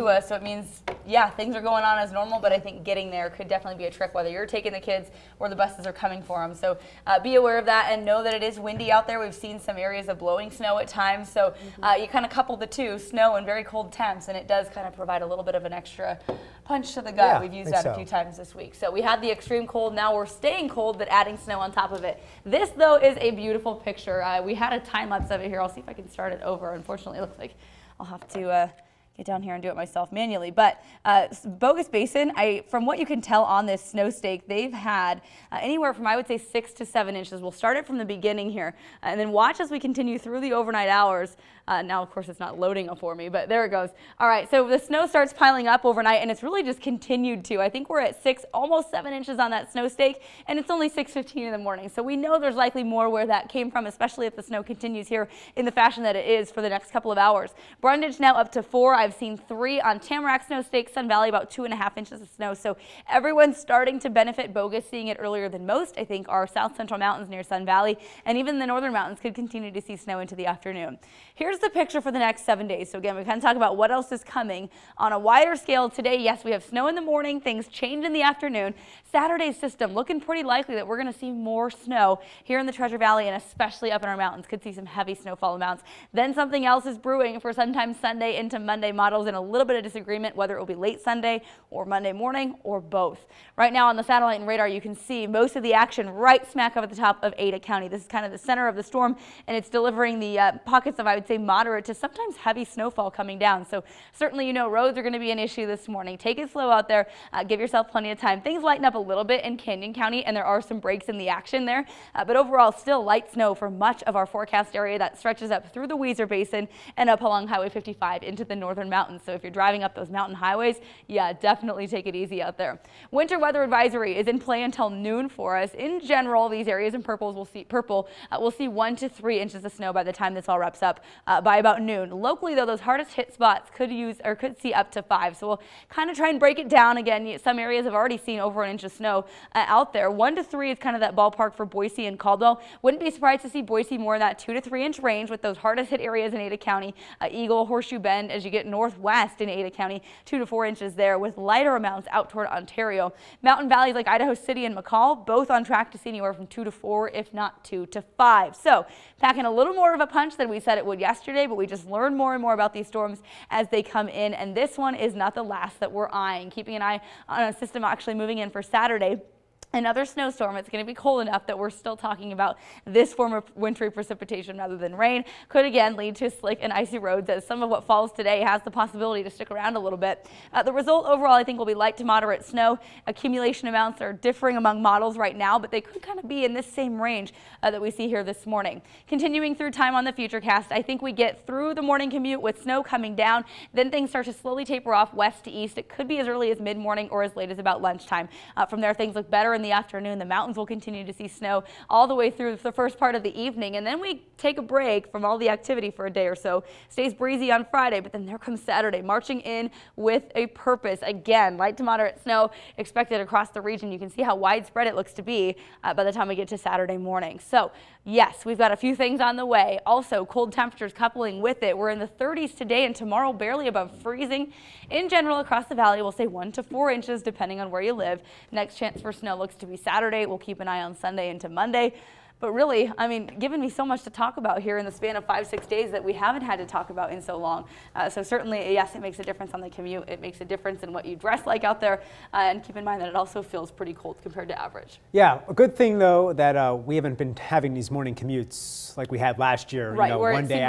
So it means, yeah, things are going on as normal, but I think getting there could definitely be a trick, whether you're taking the kids or the buses are coming for them. So be aware of that and know that it is windy out there. We've seen some areas of blowing snow at times. So you kind of couple the two, snow and very cold temps, and it does kind of provide a little bit of an extra punch to the gut. Yeah, We've used that a few times this week. So we had the extreme cold. Now we're staying cold, but adding snow on top of it. This, though, is a beautiful picture. We had a time lapse of it here. I'll see if I can start it over. Unfortunately, it looks like I'll have to get down here and do it myself manually. But Bogus Basin, from what you can tell on this snow stake, they've had anywhere from, I would say, 6 to 7 inches. We'll start it from the beginning here and then watch as we continue through the overnight hours. Now, of course, it's not loading for me, but there it goes. All right, so the snow starts piling up overnight, and it's really just continued to. I think we're at 6, almost 7 inches on that snow stake, and it's only 6:15 in the morning. So we know there's likely more where that came from, especially if the snow continues here in the fashion that it is for the next couple of hours. Brundage now up to 4. I've seen 3 on Tamarack Snow Stake, Sun Valley about 2.5 inches of snow. So everyone's starting to benefit. Bogus seeing it earlier than most. I think our south central mountains near Sun Valley and even the northern mountains could continue to see snow into the afternoon. Here's the picture for the next 7 days. So again, we kind of talk about what else is coming on a wider scale today. Yes, we have snow in the morning. Things change in the afternoon. Saturday's system looking pretty likely that we're going to see more snow here in the Treasure Valley and especially up in our mountains. Could see some heavy snowfall amounts. Then something else is brewing for sometime Sunday into Monday. Models in a little bit of disagreement whether it will be late Sunday or Monday morning or both. Right now on the satellite and radar, you can see most of the action right smack up at the top of Ada County. This is kind of the center of the storm, and it's delivering the pockets of, I would say, moderate to sometimes heavy snowfall coming down. So certainly, roads are going to be an issue this morning. Take it slow out there. Give yourself plenty of time. Things lighten up a little bit in Canyon County, and there are some breaks in the action there. But overall, still light snow for much of our forecast area that stretches up through the Weiser Basin and up along Highway 55 into the northern mountains. So if you're driving up those mountain highways, yeah, definitely take it easy out there. Winter weather advisory is in play until noon for us. In general, these areas in purple will see 1 to 3 inches of snow by the time this all wraps up by about noon. Locally, though, those hardest hit spots could see up to 5. So we'll kind of try and break it down again. Some areas have already seen over an inch of snow out there. 1 to 3 is kind of that ballpark for Boise and Caldwell. Wouldn't be surprised to see Boise more in that 2 to 3 inch range with those hardest hit areas in Ada County, Eagle, Horseshoe Bend. As you get northwest in Ada County, 2 to 4 inches there with lighter amounts out toward Ontario. Mountain valleys like Idaho City and McCall, both on track to see anywhere from 2 to 4, if not 2 to 5. So packing a little more of a punch than we said it would yesterday, but we just learn more and more about these storms as they come in. And this one is not the last that we're eyeing. Keeping an eye on a system actually moving in for Saturday. Another snowstorm. It's going to be cold enough that we're still talking about this form of wintry precipitation rather than rain. Could again lead to slick and icy roads, as some of what falls today has the possibility to stick around a little bit. The result overall, I think, will be light to moderate snow. Accumulation amounts are differing among models right now, but they could kind of be in this same range that we see here this morning. Continuing through time on the Futurecast, I think we get through the morning commute with snow coming down. Then things start to slowly taper off west to east. It could be as early as mid-morning or as late as about lunchtime. From there, things look better in the afternoon. The mountains will continue to see snow all the way through the first part of the evening, and then we take a break from all the activity for a day or so. Stays breezy on Friday, but then there comes Saturday, marching in with a purpose. Again, light to moderate snow expected across the region. You can see how widespread it looks to be by the time we get to Saturday morning. So yes, we've got a few things on the way. Also, cold temperatures coupling with it. We're in the 30s today, and tomorrow barely above freezing. In general, across the valley, we'll say 1 to 4 inches depending on where you live. Next chance for snow looks to be Saturday. We'll keep an eye on Sunday into Monday. But really, I mean, given me so much to talk about here in the span of 5-6 days that we haven't had to talk about in so long. So certainly, yes, it makes a difference on the commute. It makes a difference in what you dress like out there. And keep in mind that it also feels pretty cold compared to average. Yeah, a good thing, though, that we haven't been having these morning commutes like we had last year. Right, one day